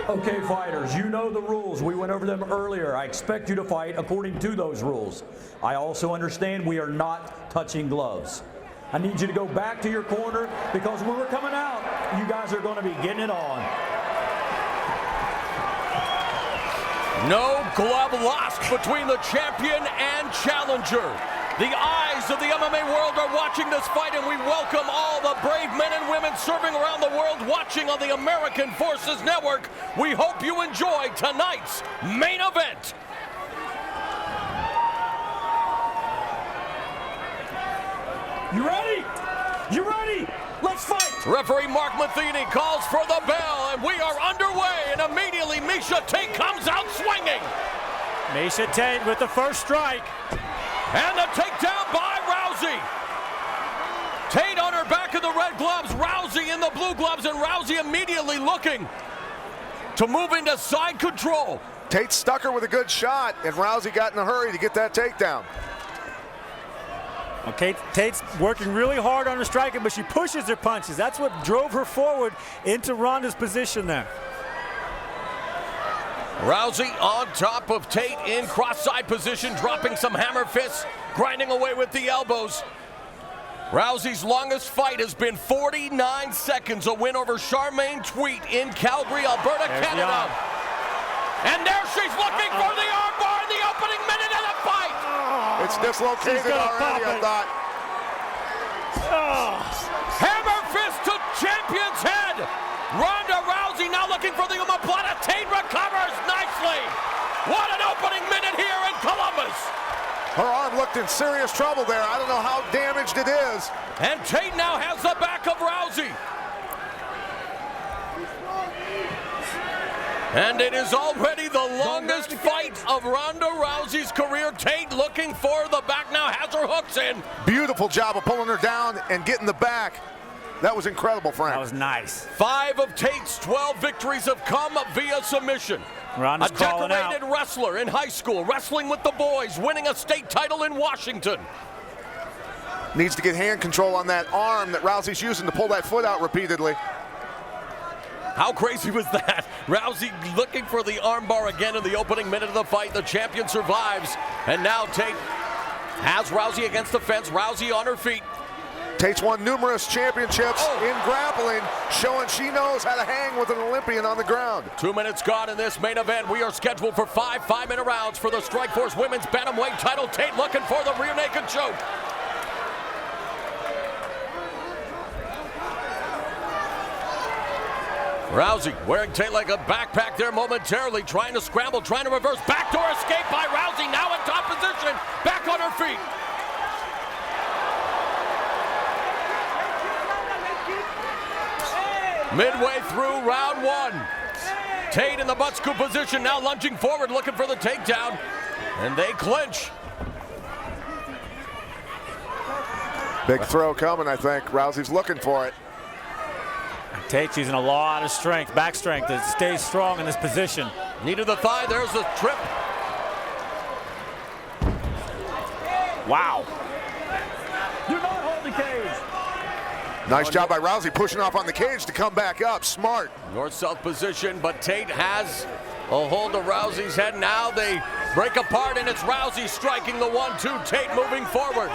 Okay, fighters, you know the rules. We went over them earlier. I expect you to fight according to those rules. I also understand we are not touching gloves. I need you to go back to your corner because when we're coming out, you guys are going to be getting it on. No glove lost between the champion and challenger. The eyes of the MMA world are watching this fight, and we welcome all the brave men and women serving around the world watching on the American Forces Network. We hope you enjoy tonight's main event. You ready? You ready? Let's fight! Referee Mark Matheny calls for the bell, and we are underway, and immediately Miша Tate comes out swinging. Miша Tate with the first strike. And the takedown by Rousey. Tate on her back in the red gloves, Rousey in the blue gloves, and Rousey immediately looking to move into side control. Tate stuck her with a good shot, and Rousey got in a hurry to get that takedown. Okay, Tate's working really hard on her striking, but she pushes her punches. That's what drove her forward into Ronda's position there. Rousey on top of Tate in cross-side position, dropping some hammer fists, grinding away with the elbows. Rousey's longest fight has been 49 seconds, a win over Charmaine Tweet in Calgary, Alberta, Canada. And there she's looking for the armbar in the opening minute of the fight. It's dislocated already, I thought. Hammer fist to champion's head. Ronda Rousey now looking for the omoplata. Tate recovers nicely. What an opening minute here in Columbus. Her arm looked in serious trouble there. I don't know how damaged it is. And Tate now has the back of Rousey. And it is already the longest fight of Ronda Rousey's career. Tate looking for the back now, has her hooks in. Beautiful job of pulling her down and getting the back. That was incredible, Frank. That was nice. 5 of Tate's 12 victories have come via submission. Ronda's a calling decorated out. wrestler in high school, wrestling with the boys, winning a state title in Washington. Needs to get hand control on that arm that Rousey's using to pull that foot out repeatedly. How crazy was that? Rousey looking for the armbar again in the opening minute of the fight. The champion survives. And now Tate has Rousey against the fence. Rousey on her feet. Tate's won numerous championships in grappling, showing she knows how to hang with an Olympian on the ground. 2 minutes gone in this main event. We are scheduled for 5 5-minute rounds for the Strikeforce Women's Bantamweight title. Tate looking for the rear naked choke. Rousey wearing Tate like a backpack there momentarily, trying to scramble, trying to reverse. Backdoor escape by Rousey, now in top position, back on her feet. Midway through round 1. Tate in the butt scoop position, now lunging forward, looking for the takedown, and they clinch. Big throw coming, I think. Rousey's looking for it. Tate's using a lot of strength, back strength, to stay strong in this position. Knee to the thigh, there's the trip. Wow. Do not hold the cage. Nice job by Rousey pushing off on the cage to come back up. Smart. North-south position, but Tate has a hold of Rousey's head. Now they break apart, and it's Rousey striking the 1-2. Tate moving forward.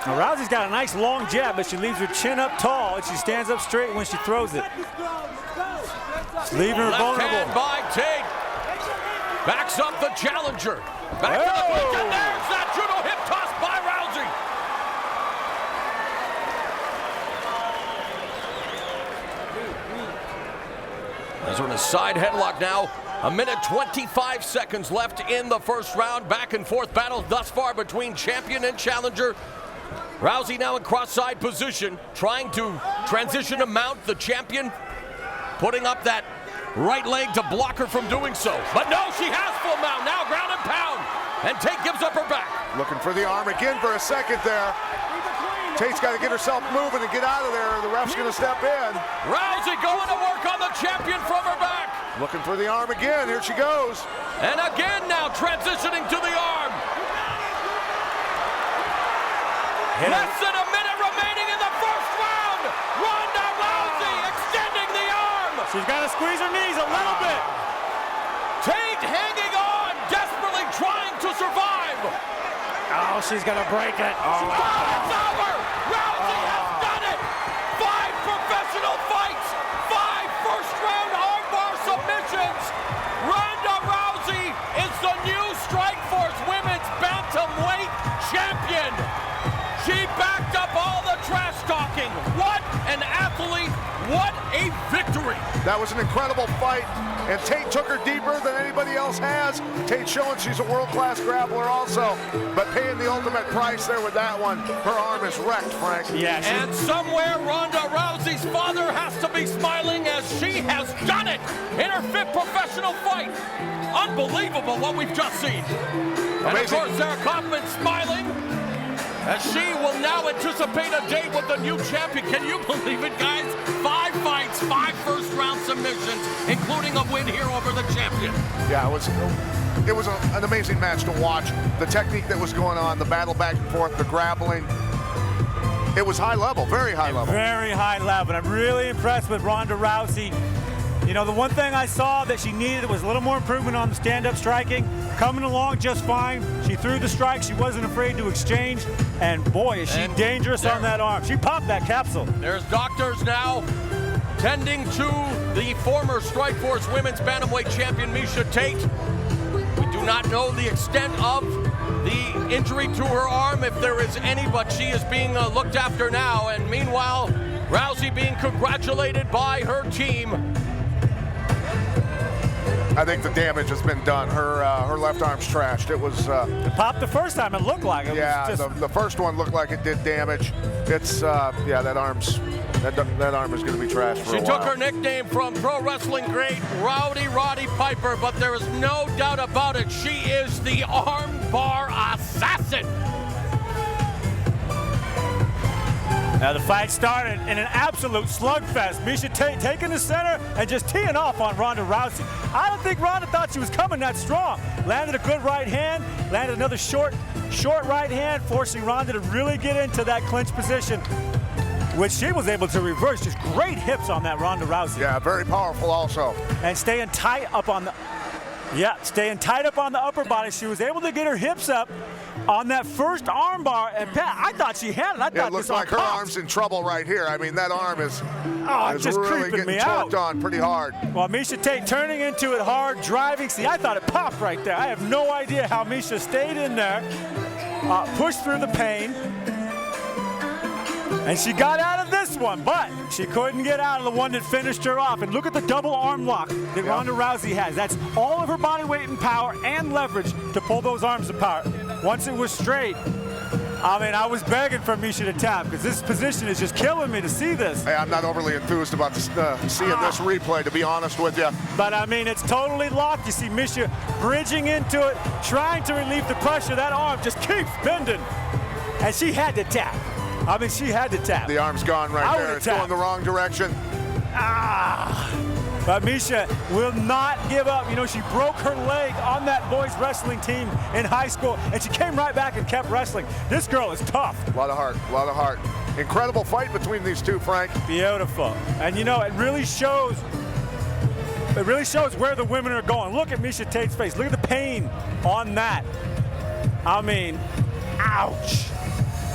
Now, Rousey's got a nice long jab, but she leaves her chin up tall, and she stands up straight when she throws it. She's leaving her vulnerable. Left hand by Tate. Backs up the challenger. Back to the clinch, and there's that judo hip toss by Rousey. As we're in a side headlock now. 1:25 seconds left in the first round. Back and forth battle thus far between champion and challenger. Rousey now in cross-side position, trying to transition to mount. The champion putting up that right leg to block her from doing so. But no, she has full mount. Now ground and pound. And Tate gives up her back. Looking for the arm again for a second there. Tate's got to get herself moving and get out of there. The ref's going to step in. Rousey going to work on the champion from her back. Looking for the arm again. Here she goes. And again now transitioning to the arm. Less than a minute remaining in the first round. Ronda Rousey extending the arm. She's got to squeeze her knees a little bit. Tate hanging on, desperately trying to survive. Oh, she's going to break it. Oh, It's over. Rousey has done it. 5 professional fights, 5 first-round armbar submissions. Ronda Rousey is the new Strikeforce Women's Bantamweight Champion. She backed up all the trash talking. What an athlete. What a victory. That was an incredible fight, and Tate took her deeper than anybody else has. Tate showing she's a world-class grappler also, but paying the ultimate price there with that one. Her arm is wrecked, Frank. Yeah, and somewhere Ronda Rousey's father has to be smiling as she has done it in her 5th professional fight. Unbelievable what we've just seen. And of course, Sarah Kaufman smiling as she will now anticipate a date with the new champion. Can you believe it, guys? 5 fights, 5 first-round submissions, including a win here over the champion. Yeah, it was an amazing match to watch. The technique that was going on, the battle back and forth, the grappling. It was high level, very high level. Very high level. I'm really impressed with Ronda Rousey. You know, the one thing I saw that she needed was a little more improvement on the stand-up striking. Coming along just fine. She threw the strike. She wasn't afraid to exchange. And boy, is she dangerous on that arm. She popped that capsule. There's doctors now tending to the former Strikeforce Women's Bantamweight Champion, Miesha Tate. We do not know the extent of the injury to her arm, if there is any, but she is being looked after now. And meanwhile, Rousey being congratulated by her team. I think the damage has been done. Her left arm's trashed. It was it popped the first time. It looked like it. Yeah, was just... the first one looked like it did damage. It's yeah, that arm is going to be trashed for a while. She took her nickname from pro wrestling great Rowdy Roddy Piper, but there is no doubt about it. She is the armbar assassin. Now the fight started in an absolute slugfest. Miesha Tate taking the center and just teeing off on Ronda Rousey. I don't think Ronda thought she was coming that strong. Landed a good right hand, landed another short right hand, forcing Ronda to really get into that clinch position, which she was able to reverse. Just great hips on that Ronda Rousey. Yeah, very powerful also. And staying tight up on the upper body. She was able to get her hips up on that first armbar, and Pat, I thought she had it. I thought it looks like her arm's in trouble right here. I mean, that arm is just really creeping me getting torqued on pretty hard. Well, Miesha Tate turning into it hard, driving. See, I thought it popped right there. I have no idea how Miesha stayed in there, pushed through the pain, and she got out of this one, but she couldn't get out of the one that finished her off. And look at the double arm lock that Ronda Rousey has. That's all of her body weight and power and leverage to pull those arms apart. Once it was straight, I mean, I was begging for Miesha to tap because this position is just killing me to see this. Hey, I'm not overly enthused about seeing this replay, to be honest with you. But, I mean, it's totally locked. You see Miesha bridging into it, trying to relieve the pressure. That arm just keeps bending. And she had to tap. I mean, she had to tap. The arm's gone right there. It's going the wrong direction. But Miesha will not give up. You know, she broke her leg on that boys wrestling team in high school, and she came right back and kept wrestling. This girl is tough. A lot of heart, a lot of heart. Incredible fight between these two, Frank. Beautiful. And, you know, it really shows where the women are going. Look at Miesha Tate's face. Look at the pain on that. I mean, ouch.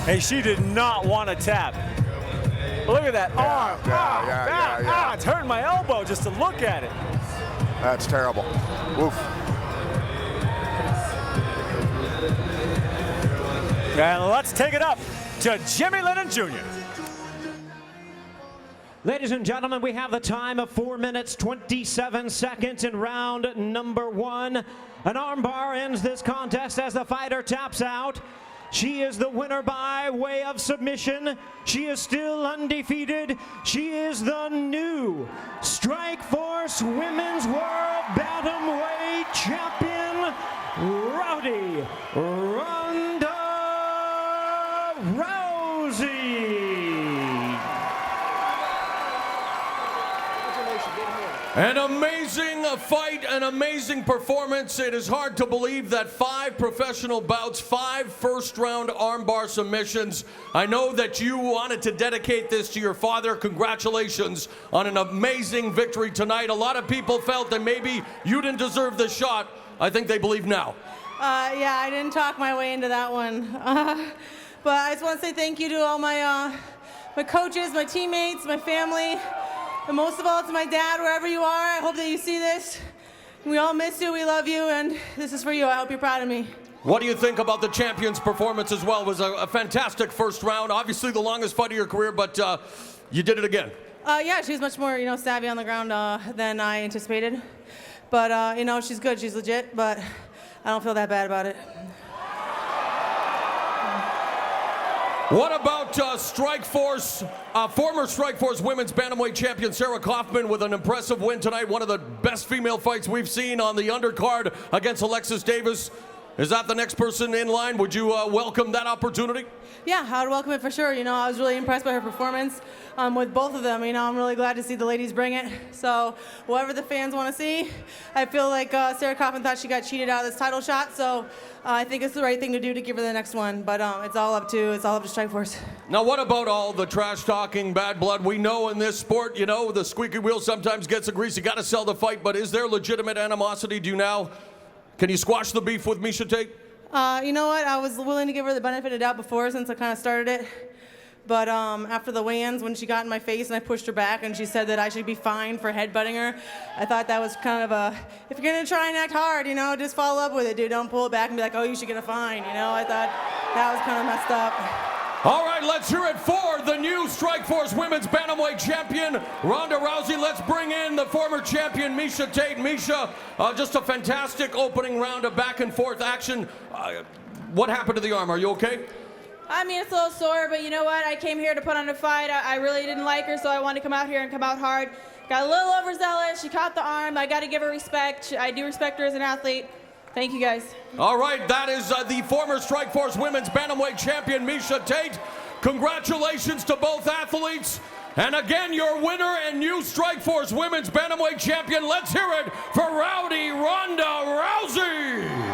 Hey, she did not want to tap. Look at that arm. Yeah. It's hurting my elbow just to look at it. That's terrible. Oof. And let's take it up to Jimmy Lennon Jr. Ladies and gentlemen, we have the time of 4 minutes, 27 seconds in round number 1. An armbar ends this contest as the fighter taps out. She is the winner by way of submission. She is still undefeated. She is the new Strikeforce Women's World Bantamweight Champion, Ronda Rousey. An amazing fight, an amazing performance. It is hard to believe that 5 professional bouts, 5 first-round armbar submissions. I know that you wanted to dedicate this to your father. Congratulations on an amazing victory tonight. A lot of people felt that maybe you didn't deserve the shot. I think they believe now. Yeah, I didn't talk my way into that one. But I just want to say thank you to all my coaches, my teammates, my family. And most of all, to my dad, wherever you are, I hope that you see this. We all miss you, we love you, and this is for you. I hope you're proud of me. What do you think about the champion's performance as well? It was a fantastic first round. Obviously the longest fight of your career, but you did it again. Yeah, she was much more, savvy on the ground than I anticipated. But, she's good, she's legit, but I don't feel that bad about it. What about Strikeforce, former Strikeforce women's bantamweight champion Sarah Kaufman with an impressive win tonight, one of the best female fights we've seen on the undercard against Alexis Davis. Is that the next person in line? Would you welcome that opportunity? Yeah, I would welcome it for sure. I was really impressed by her performance with both of them. I'm really glad to see the ladies bring it. So whatever the fans want to see, I feel like Sarah Kaufman thought she got cheated out of this title shot. So I think it's the right thing to do to give her the next one. But it's all up to Strikeforce. Now, what about all the trash talking, bad blood? We know in this sport, the squeaky wheel sometimes gets the grease. You got to sell the fight. But is there legitimate animosity? Can you squash the beef with Miша Tate? You know what? I was willing to give her the benefit of doubt before since I kind of started it. But after the weigh-ins, when she got in my face and I pushed her back and she said that I should be fined for headbutting her, I thought that was kind of if you're going to try and act hard, just follow up with it, dude. Don't pull it back and be like, oh, you should get a fine. I thought that was kind of messed up. All right, let's hear it for the new Strikeforce women's bantamweight champion, Ronda Rousey. Let's bring in the former champion, Miша Tate. Miша, just a fantastic opening round of back-and-forth action. What happened to the arm? Are you okay? I mean, it's a little sore, but you know what? I came here to put on a fight. I really didn't like her, so I wanted to come out here and come out hard. Got a little overzealous. She caught the arm. I got to give her respect. I do respect her as an athlete. Thank you, guys. All right, that is the former Strikeforce women's bantamweight champion, Miša Tate. Congratulations to both athletes. And again, your winner and new Strikeforce women's bantamweight champion. Let's hear it for Rowdy Ronda Rousey.